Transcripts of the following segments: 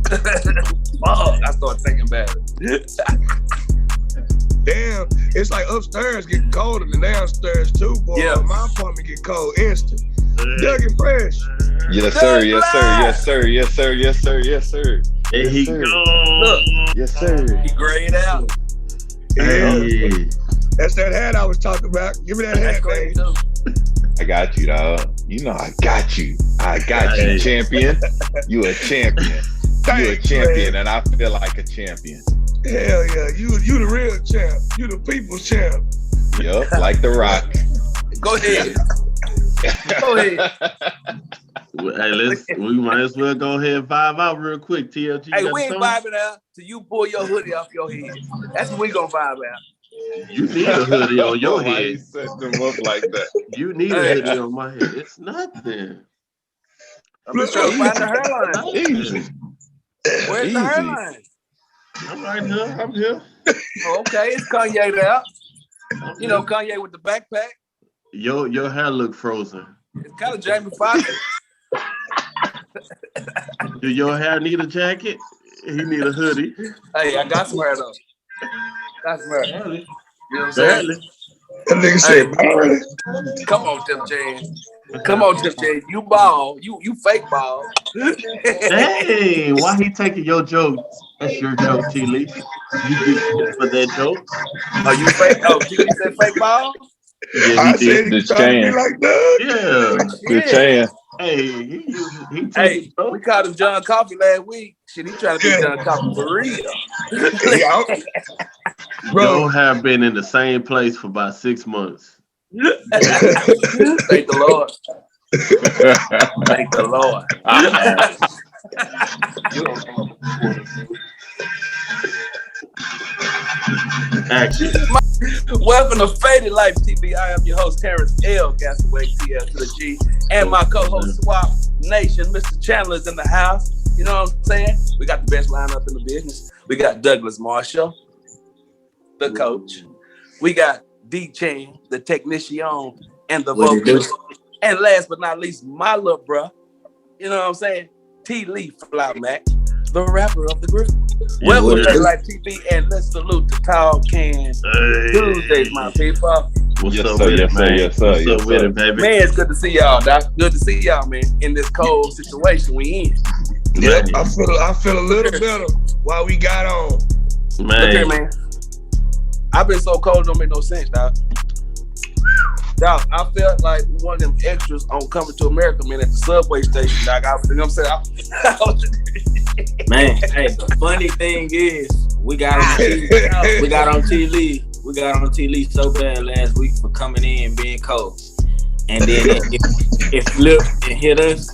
Fuck, I started thinking about it. Damn, it's like upstairs getting colder than downstairs too, boy. Yeah. My apartment get cold instant. Dougie Fresh. Yes, sir. Yes, sir. Yes, sir. Yes, sir. Yes, sir. Yes, sir. There Yes, he sir. go. Look, Yes, sir. he grayed out. Hey. That's that hat I was talking about. Give me that That's hat, great man. too. I got you, dog. You know I got you. I got you, Hey. champion. You a champion. You a Thanks, champion, man. and I feel like a champion. Hell yeah, you the real champ. You the people's champ. Yup, like the Rock. Go ahead. Go ahead. Hey, we might as well go ahead and vibe out real quick. TLG. Hey, got we ain't something? vibing out till you pull your hoodie off your head. That's when we gonna vibe out. You need a hoodie on your Why you head. set them up like that? You need a hoodie on my head. It's nothing. I'm just trying to find the hairline. Easy. Where's Easy. the hairline? I'm right here. I'm here. Oh, okay, it's Kanye there. You know, Kanye with the backpack. Your hair look frozen. It's kind of Jamie Foxx. Do your hair need a jacket? He need a hoodie. Hey, I got some hair though. Got some hair. You know what I'm saying? Barely. That nigga said, "Barely." Come on, Tim Jan. Come on, Tim Jan. You ball. You fake ball. Hey, why he taking your joke? That's your joke, T. Lee. You get for that joke? Are you fake? Oh, T said fake ball? Yeah, I he said did. he trying to be like Doug. Yeah. Good chance. Hey, he Hey, taking we called him John Coffee last week. Shit, he trying to be John Coffee for real. Yeah, bro. Joe have been in the same place for about 6 months. Thank the Lord. Thank the Lord. Action. Welcome to Faded Life TV. I am your host, Terrence L. Gasaway TL to the G. And my co-host, Swap Nation, Mr. Chandler's in the house. You know what I'm saying? We got the best lineup in the business. We got Douglas Marshall, the coach. We got D. Chan, the technician, and the vocalist. And last but not least, my little bruh, you know what I'm saying? T. Lee Flymack, the rapper of the group. Welcome to Faded Life TV, and let's salute the Tall Can Tuesdays, my people. What's Yes, up sir, with yes, it, sir, man? yes, sir, What's yes, up with sir. it, baby? Man, it's good to see y'all, Doc. Good to see y'all, man, in this cold situation we in. Yep, I feel a little better while we got on. Man. Look here, man. I've been so cold, it don't make no sense, Doc. Doc, I felt like one of them extras on Coming to America, man, at the subway station, Doc. You know what I'm saying? Man, hey, the funny thing is, we got on T Lee. We got on T Lee so bad last week for coming in being cold, and then it flipped and hit us.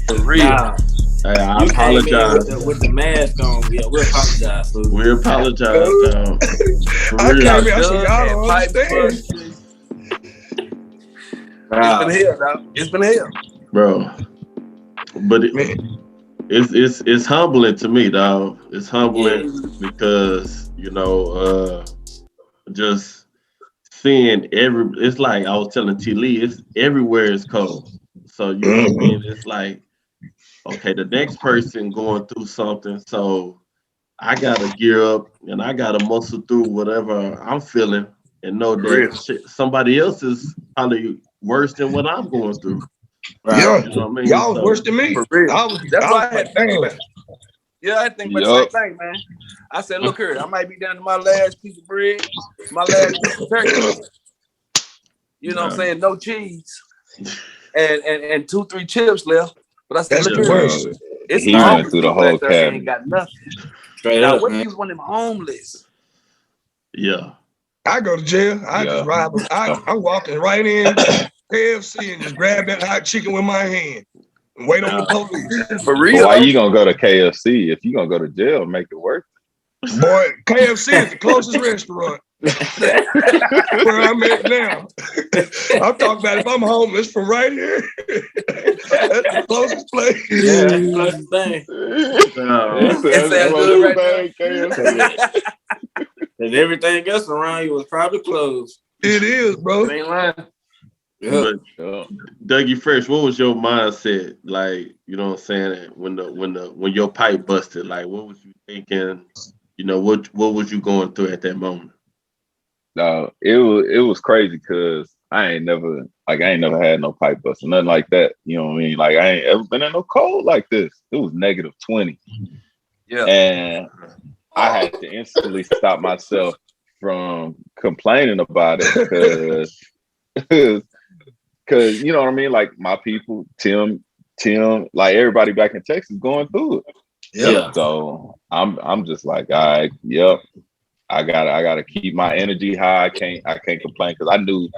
For real. Nah, Hey, I you came in apologize. with the mask on. Yeah, we apologize, fool. We apologize, dog. For I real. came here, I said, y'all don't understand. It's been hell, Doc. It's been hell. Bro. But Man. it's humbling to me, dog. It's humbling because, you know, just seeing it's like I was telling T. Lee, it's everywhere is cold. So you know what I mean? It's like, okay, the next person going through something, so I gotta gear up and I gotta muscle through whatever I'm feeling and know that somebody else is probably worse than what I'm going through. Right. Yeah, you know what I mean? y'all was worse than me. For real. That's why I had to think damn. about it. Yeah, I think about the same thing, man. I said, look here, I might be down to my last piece of bread, my last piece of turkey. You know what I'm saying? No cheese. And 2-3 chips left. But I said, That's look the here. worst. It's He went homeless through the people whole out there that cabinet. ain't got nothing. Straight Now, up, what man. if you was one of them homeless? Yeah. I go to jail. I just ride. I'm walking right in KFC and just grab that hot chicken with my hand and wait on the police. For But real? why you gonna go to KFC? If you gonna go to jail, make it work. Boy, KFC is the closest restaurant where I'm at now. I'm talking about if I'm homeless from right here. That's the closest place. Yeah, that's the closest thing. It sounds good right KFC. Cause everything else around you was probably closed. It is, bro. Ain't lying. Yeah. Yeah. Dougie Fresh, what was your mindset like? You know what I'm saying? When your pipe busted, like what was you thinking? You know what was you going through at that moment? No, it was crazy because I ain't never had no pipe bust or nothing like that. You know what I mean? Like I ain't ever been in no cold like this. It was -20. Yeah. And I had to instantly stop myself from complaining about it because you know what I mean? Like my people, Tim, like everybody back in Texas going through it. Yeah. So I'm just like, all right, yep. I gotta keep my energy high. I can't complain because I knew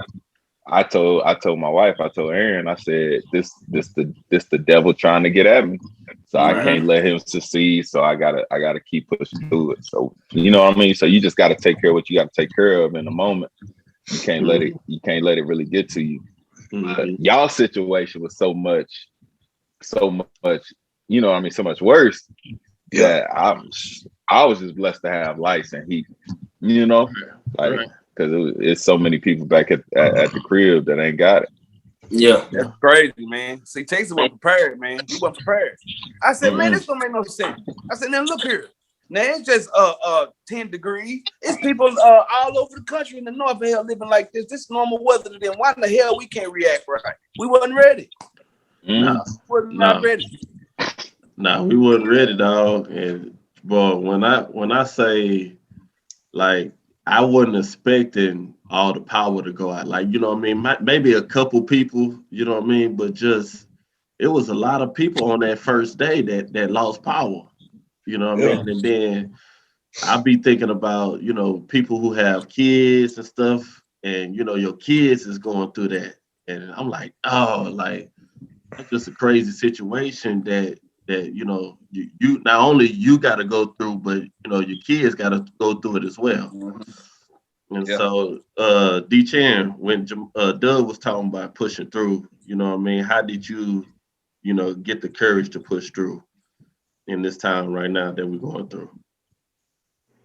I told my wife, I told Aaron, I said this the devil trying to get at me. So I Right. can't let him succeed. So I gotta keep pushing through it. So you know what I mean? So you just gotta take care of what you gotta take care of in the moment. You can't let it really get to you. But Mhm. y'all situation was so much, you know what I mean, so much worse Yeah. that I was just blessed to have lights and heat, you know, like Right. because it's so many people back at the crib that ain't got it. Yeah. That's crazy, man. See, Texas wasn't prepared, man. He wasn't prepared. I said, man, Mm-mm. this don't make no sense. I said, now look here. Now it's just 10 degrees. It's people all over the country in the north of hell living like this. This is normal weather to them. Why in the hell we can't react right? We wasn't ready. Mm. No, We're not no, ready. no, we wasn't ready, dog. And boy, when I say like I wasn't expecting all the power to go out. Like, you know what I mean? Maybe a couple people, you know what I mean? But just it was a lot of people on that first day that lost power. You know what I Yeah. mean? And then I be thinking about, you know, people who have kids and stuff, and you know, your kids is going through that. And I'm like, oh, like that's just a crazy situation that you know you not only you got to go through, but you know your kids got to go through it as well. And Yeah. so, D Chan, when Doug was talking about pushing through, you know what I mean? How did you, you know, get the courage to push through in this time right now that we're going through?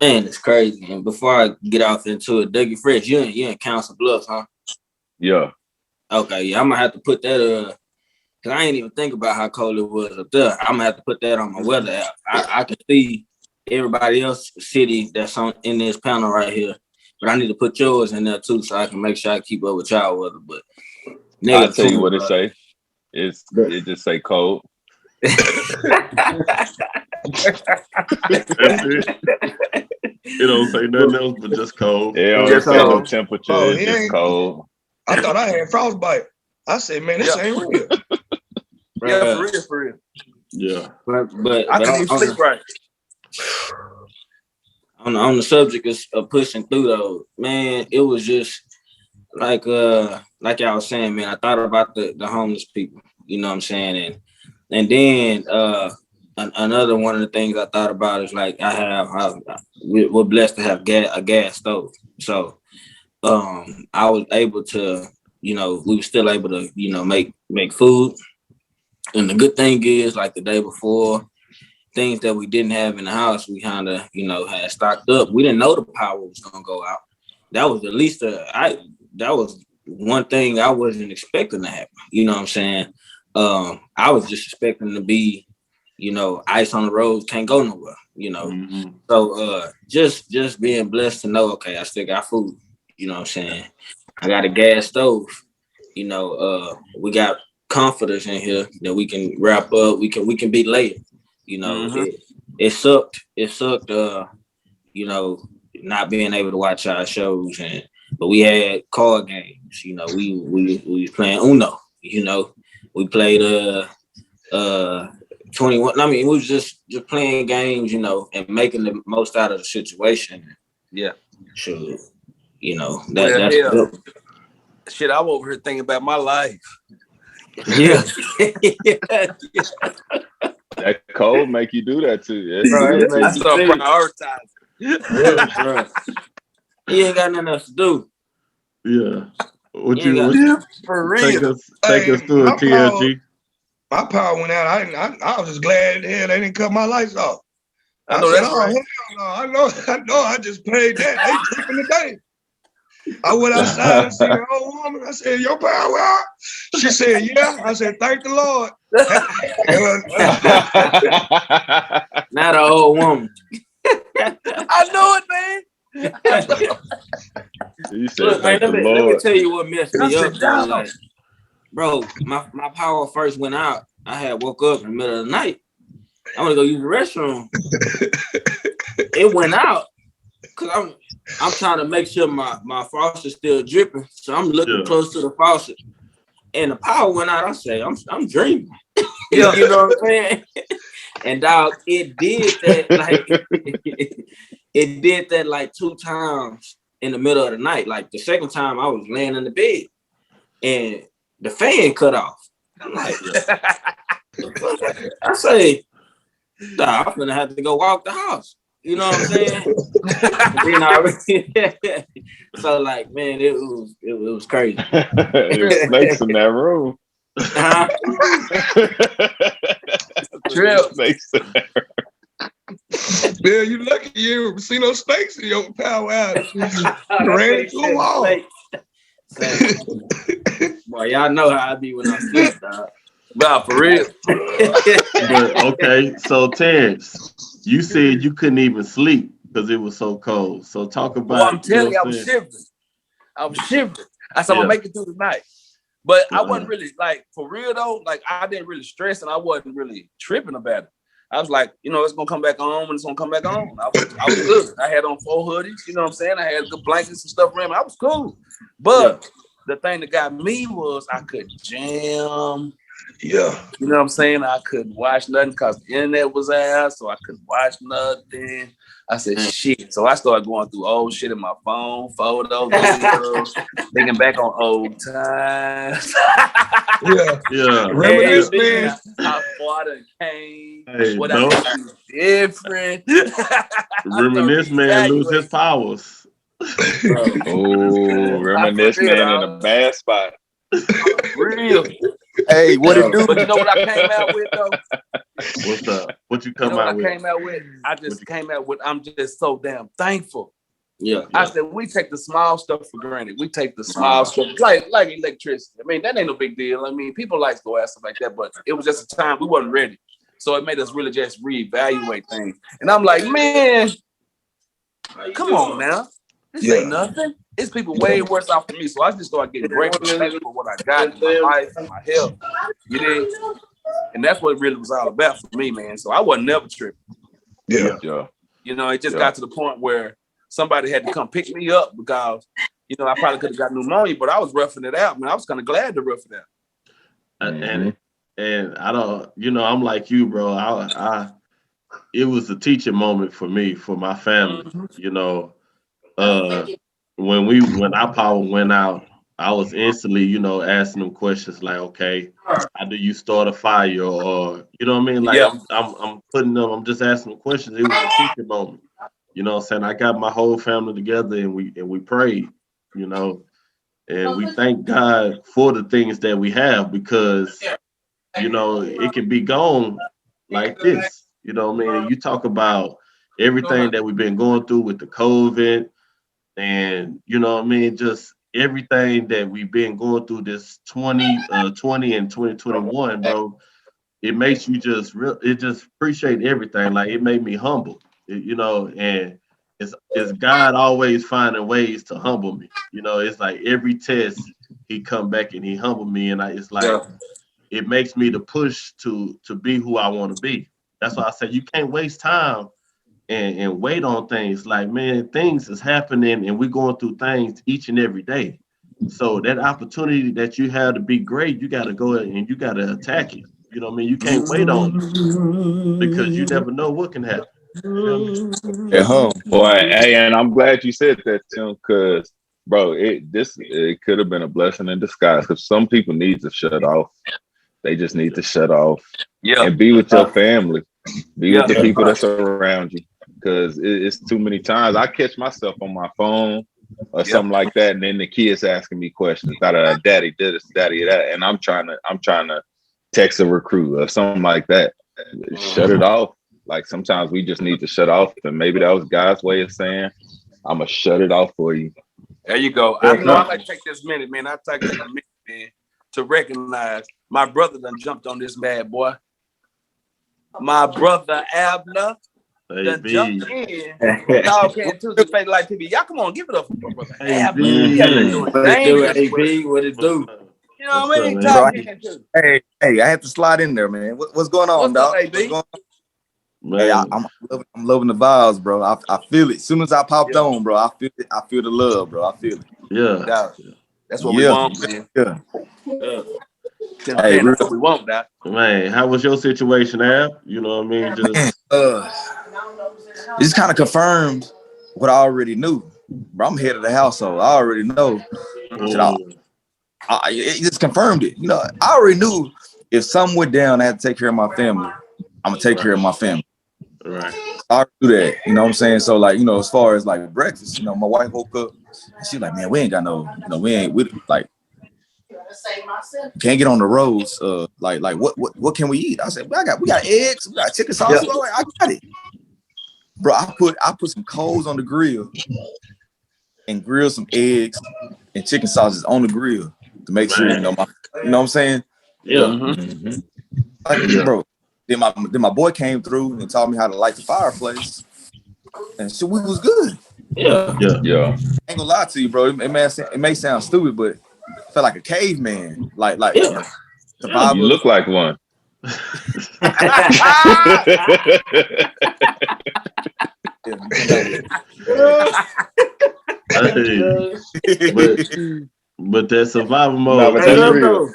Man, it's crazy. And before I get off into it, Dougie Fresh, you in Council Bluffs, huh? Yeah. Okay, yeah, I'm gonna have to put that cause I ain't even think about how cold it was up there. I'm gonna have to put that on my weather app. I can see everybody else city that's on in this panel right here, but I need to put yours in there too, so I can make sure I keep up with y'all weather. But I'll negative tell you 20, what it bro. say. It just say cold. That's it. It don't say nothing else but just cold. It don't Just say no cold. temperature. Oh, It's he just ain't. cold. I thought I had frostbite. I said, man, this Yeah. ain't real. Yeah, Bruh. for real, for real. Yeah. I But couldn't even sleep right. on the subject of pushing through though, man, it was just like y'all was saying, man, I thought about the homeless people, you know what I'm saying? And then another one of the things I thought about is like we're blessed to have a gas stove. So I was able to, you know, we were still able to, you know, make food. And the good thing is, like the day before, things that we didn't have in the house, we kind of, you know, had stocked up. We didn't know the power was gonna go out. That was at least that was one thing I wasn't expecting to happen. You know what I'm saying? I was just expecting to be, you know, ice on the roads, can't go nowhere, you know. Mm-hmm. So just being blessed to know, okay, I still got food, you know what I'm saying? I got a gas stove, you know, we got comforters in here that we can wrap up, we can be laid. You know, Mm-hmm. it sucked. It sucked, you know, not being able to watch our shows but we had card games, you know, we was playing Uno, you know. We played 21. I mean, we was just playing games, you know, and making the most out of the situation. Yeah. So, you know, Well, that's hell, shit, I'm over here thinking about my life. yeah. That cold make you do that too. Yes, Bro, it I made you start think. prioritizing. Yeah, bro. You ain't got nothing else to do. Yeah. What You ain't you got Yeah, for take real. us Hey, through a TLG? my power went out. I was just glad hell they didn't cut my lights off. I I know said, that's oh right. hell no, I know I just paid that. They tripping today. I went outside. I seen an old woman. I said, "Your power out?" She said, "Yeah." I said, "Thank the Lord." Not an old woman. I know it, man. You said, Look, man, thank the let me Lord. tell you what messed me I up. said, Though. "Dog." Like, bro, my power first went out. I had woke up in the middle of the night. I want to go use the restroom. It went out because I'm trying to make sure my faucet's still dripping. So I'm looking close to the faucet. And the power went out. I say, I'm dreaming. Yeah. You know what I'm saying? And dog, it did that like 2 times in the middle of the night. Like the second time I was laying in the bed and the fan cut off. I'm like, I say, nah, I'm gonna have to go walk the house. You know what I'm saying? So like, man, it was crazy. There was snakes in that room. Trip. Snakes in that room. Bill, you lucky you ever see no snakes in your power outage. You ran into a wall. Boy, y'all know how I be when I sleep, dog. Nah, for real. But okay, so Terrence, you said you couldn't even sleep because it was so cold. So talk about. Well, I'm telling you, I was shivering. I said, I'm gonna make it through the night. But I wasn't really like, for real though, like I didn't really stress and I wasn't really tripping about it. I was like, it's gonna come back on when it's gonna come back on. I was good. I had on 4 hoodies, you know what I'm saying? I had good blankets and stuff around me. I was cool. But the thing that got me was I couldn't jam. Yeah. You know what I'm saying? I couldn't watch nothing because the internet was out, so I couldn't watch nothing. I said, shit. So I started going through old shit in my phone, photos, videos, thinking back on old times. Yeah. Reminisce, man. How far it came. Hey, what I could do different. Reminisce, man, lose his powers. Oh, reminisce, man, in a bad spot. Real. Hey, what it do? But you know what I came out with though? What's up? What you come out with? I just came out with, I'm just so damn thankful. Yeah. I said, we take the small stuff for granted. We take the small stuff, like electricity. I mean, that ain't no big deal. I mean, people like to go out stuff like that, but it was just a time we wasn't ready. So it made us really just reevaluate things. And I'm like, man, come on now. This ain't nothing. It's people way worse off than me. So I just started getting grateful for what I got in my life and my health. You know? And that's what it really was all about for me, man. So I wasn't never tripping. Yeah. You know, it just got to the point where somebody had to come pick me up because, I probably could have got pneumonia, but I was roughing it out, man. I was kind of glad to rough it out. And I don't, I'm like you, bro. It was a teaching moment for me, for my family. When our power went out, I was instantly, asking them questions like, okay, how do you start a fire? Or, you know what I mean? Like I'm putting them, I'm just asking them questions. It was a teaching moment. You know what I'm saying? I got my whole family together and we prayed, and we thank God for the things that we have because, it can be gone like this. You know what I mean? You talk about everything that we've been going through with the COVID and, just everything that we've been going through this 2020 and 2021, bro. It makes you just appreciate everything. Like it made me humble, and it's God always finding ways to humble me. It's like every test he come back and he humbled me. And it's like, it makes me to push to be who I want to be. That's why I said, you can't waste time and wait on things. Like, man, things is happening and we're going through things each and every day. So that opportunity that you have to be great, you got to go and you got to attack it. You know what I mean? You can't wait on it because you never know what can happen. Boy, hey, and I'm glad you said that, Tim, because, bro, it could have been a blessing in disguise because some people need to shut off. They just need to shut off and be with your family, be with the people that's around you. Because it's too many times I catch myself on my phone or something like that, and then the kids asking me questions. Daddy did this, daddy that, and I'm trying to text a recruit or something like that. Shut it off. Like sometimes we just need to shut off, and maybe that was God's way of saying, "I'm gonna shut it off for you." There you go. I know I like to take this minute, man. I take a minute, man, to recognize my brother done jumped on this bad boy. My brother Abner done jumped in. Dog can't Tuesday Fade Light TV. Y'all come on, give it up for my brother Abner. He has been doing What it do, dangerous work. AB? What it do? You know what I mean? Bro, Talk in too. hey, I had to slide in there, man. What's going on, What's dog? up, AB? What's going on? Man. Hey, I'm loving the vibes, bro. I feel it. As soon as I popped on, bro, I feel it. I feel the love, bro. I feel it. Yeah. That's what we want, man. Yeah. Hey, that's what we want, Doc. Man, how was your situation, Ab? You know what I mean? Just It's kind of confirmed what I already knew. Bro, I'm head of the household. I already know. It just confirmed it. You know, I already knew if something went down, I had to take care of my family. I'm gonna take care of my family. right. I already do that. You know what I'm saying? So like, you know, as far as like breakfast, you know, my wife woke up and she's like, man, we ain't got no, you know, we like can't get on the roads. Like what can we eat? I said, well, we got eggs, we got chicken sauce. Yeah. I got it. Bro, I put some coals on the grill and grilled some eggs and chicken sausages on the grill to make sure, you know what I'm saying? Yeah. Mm-hmm. Like, bro. Then my boy came through and taught me how to light the fireplace. And so we was good. Yeah. I ain't gonna lie to you, bro. It may sound stupid, but I felt like a caveman. Like you look like one. but that survival mode. No, but that's real.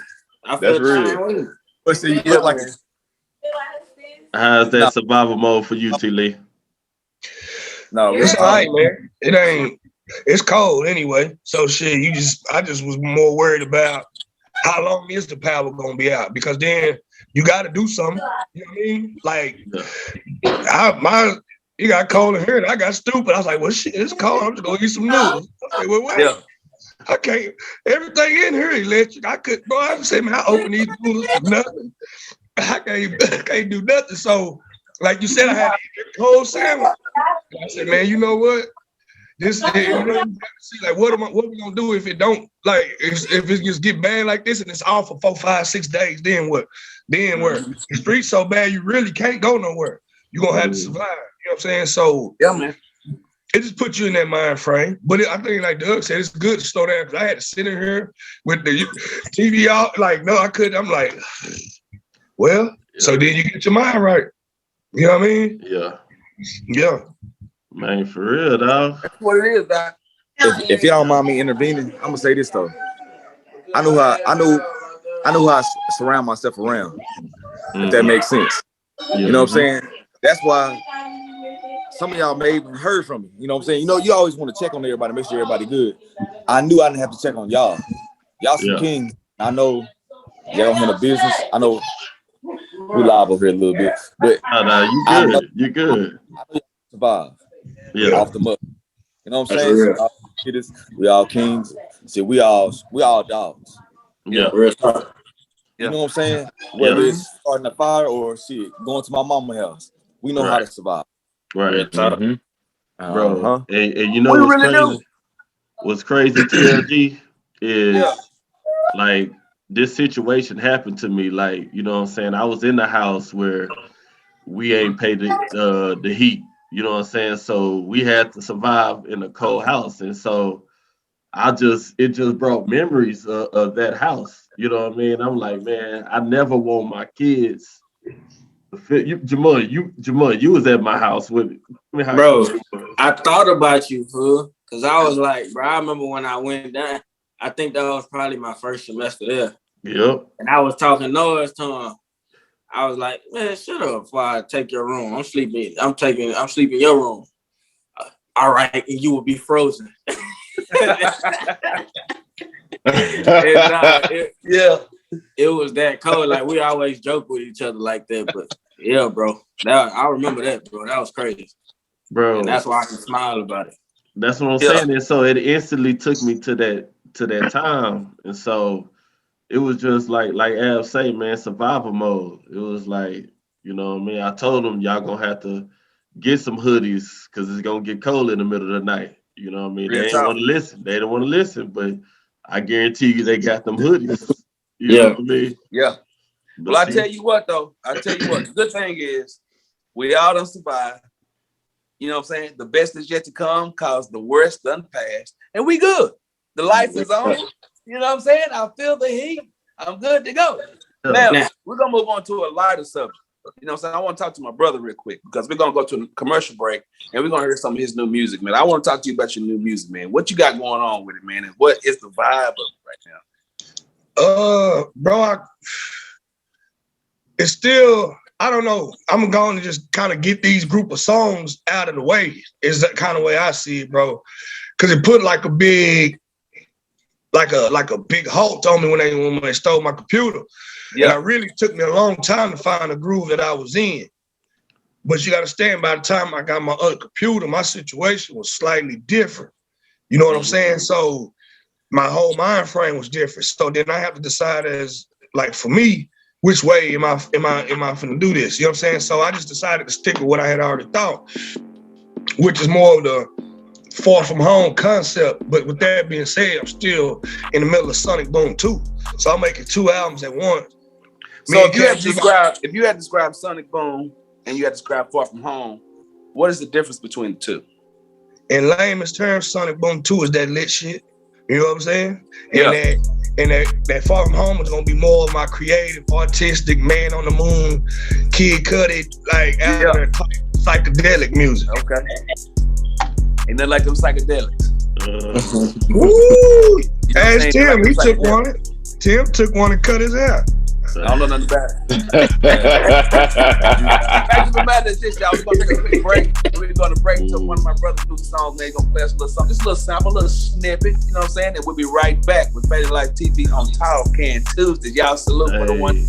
That's real. But see, you look like how's that survival mode for you, T. Lee? No, it's all right, man. It ain't. It's cold anyway. So shit, I just was more worried about how long is the power gonna be out, because then you got to do something. You know what I mean? Like, it got cold in here, and I got stupid. I was like, well, shit, it's cold. I'm just gonna eat some noodles. I was like, well, wait. Yeah. I can't. Everything in here electric. I could. Bro, I said, man, I open these noodles for nothing. I can't do nothing. So, like you said, I had to eat a cold sandwich. I said, man, you know what? This, you know, see, like, what we gonna do if it don't, like, if it just get bad like this and it's off for 4, 5, 6 days? Then what? Then where? The street's so bad you really can't go nowhere. You gonna have to survive. You know what I'm saying? So, yeah, man. It just puts you in that mind frame. But I think, like Doug said, it's good to slow down, because I had to sit in here with the TV out. Like, no, I couldn't. I'm like, well, so then you get your mind right. You know what I mean? Yeah. Man, for real, dog. That's what it is, Doc. If you don't mind me intervening, I'm gonna say this though. I know how I surround myself around. If that makes sense. You know what I'm saying? That's why some of y'all may even heard from me. You know what I'm saying? You know, you always want to check on everybody, make sure everybody good. I knew I didn't have to check on y'all. Y'all some kings. I know y'all don't handle business. I know we live over here a little bit, but you good. I know y'all survive. Off the mud. You know what I'm saying? So we all kings. See, we all dogs. Yeah. You know what I'm saying? Whether it's starting a fire or shit, going to my mama's house, we know how to survive. Right. Bro. And you know what's crazy? What's crazy, TLG, is like this situation happened to me. Like, you know what I'm saying? I was in the house where we ain't paid the heat. You know what I'm saying? So we had to survive in a cold house. And so it just brought memories of that house. You know what I mean? I'm like, man, I never want my kids to fit. Jamon, you was at my house with me. Bro, I thought about you, fool. Because I was like, bro, I remember when I went down, I think that was probably my first semester there. Yep. And I was talking noise to him. I was like, man, shut up before I take your room. I'm sleeping in your room. All right, and you will be frozen. It was that cold. Like, we always joke with each other like that. But yeah, bro. I remember that, bro. That was crazy. Bro. And that's why I can smile about it. That's what I'm saying. And so it instantly took me to that time. And so it was just like Ab say, man, survival mode. It was like, you know what I mean? I told them y'all gonna have to get some hoodies because it's gonna get cold in the middle of the night. You know what I mean? Real They talk. didn't want to listen. They didn't want to listen, but I guarantee you they got them hoodies. You know what I mean? Yeah. But Well, I see, tell you what, though. The good thing is we all done survived. You know what I'm saying? The best is yet to come cause the worst done passed. And we good. The life is on. You know what I'm saying? I feel the heat. I'm good to go. Now, we're going to move on to a lighter subject. You know what I'm saying? I want to talk to my brother real quick because we're going to go to a commercial break and we're going to hear some of his new music, man. I want to talk to you about your new music, man. What you got going on with it, man? And what is the vibe of it right now? Bro, it's still, I don't know. I'm going to just kind of get these group of songs out of the way. Is that kind of way I see it, bro? Because it put like a big halt on me when they stole my computer. Yeah. And it really took me a long time to find a groove that I was in. But you got to understand, by the time I got my other computer, my situation was slightly different. You know what I'm saying? So my whole mind frame was different. So then I have to decide as, like, for me, which way am I finna do this? You know what I'm saying? So I just decided to stick with what I had already thought, which is more of the Far From Home concept. But with that being said, I'm still in the middle of Sonic Boom 2. So I'm making 2 albums at once. So if you had to describe Sonic Boom and you had to describe Far From Home, what is the difference between the two? In lamest terms, Sonic Boom 2 is that lit shit. You know what I'm saying? Yeah. And that Far From Home is gonna be more of my creative, artistic, man on the moon, Kid Cudi, like out there psychedelic music. Okay. Ain't nothing like them psychedelics. Woo! Ask Tim, he took one. Tim took one and cut his hair. I don't know nothing about it. Back to the matter is this, y'all. We're gonna take a quick break. We're gonna break to one of my brother's new songs. They're gonna play us a little something, just a little sample, a little snippet. You know what I'm saying? And we'll be right back with Faded Life TV on Tall Can Tuesdays. Y'all salute for the one.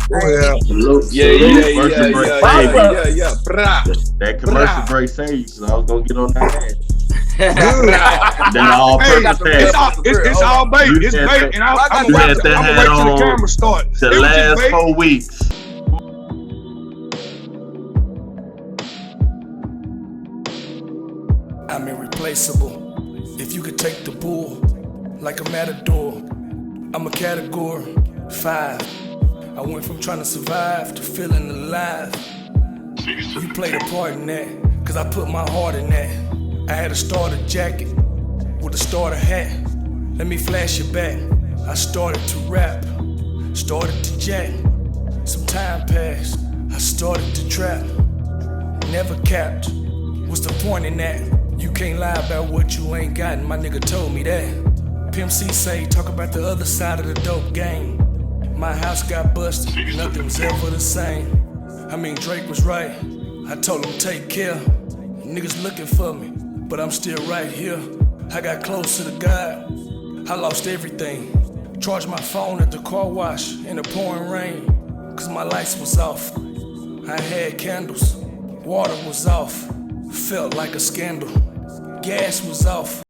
That commercial break saved you, so I was gonna get on that ass. That all purpose it's all bait. It's bait, and I'm gonna wait till the camera start. The last 4 weeks. I'm irreplaceable. If you could take the bull like a matador, I'm a category 5. I went from trying to survive to feeling alive. You played a part in that, cause I put my heart in that. I had a starter jacket with a starter hat. Let me flash it back. I started to rap, started to jack. Some time passed, I started to trap. Never capped. What's the point in that? You can't lie about what you ain't got, and my nigga told me that. Pimp C say, talk about the other side of the dope game. My house got busted, nothing was ever the same. I mean, Drake was right. I told him take care. Niggas looking for me, but I'm still right here. I got close to the God, I lost everything. Charged my phone at the car wash in the pouring rain, cause my lights was off. I had candles, water was off, felt like a scandal. Gas was off.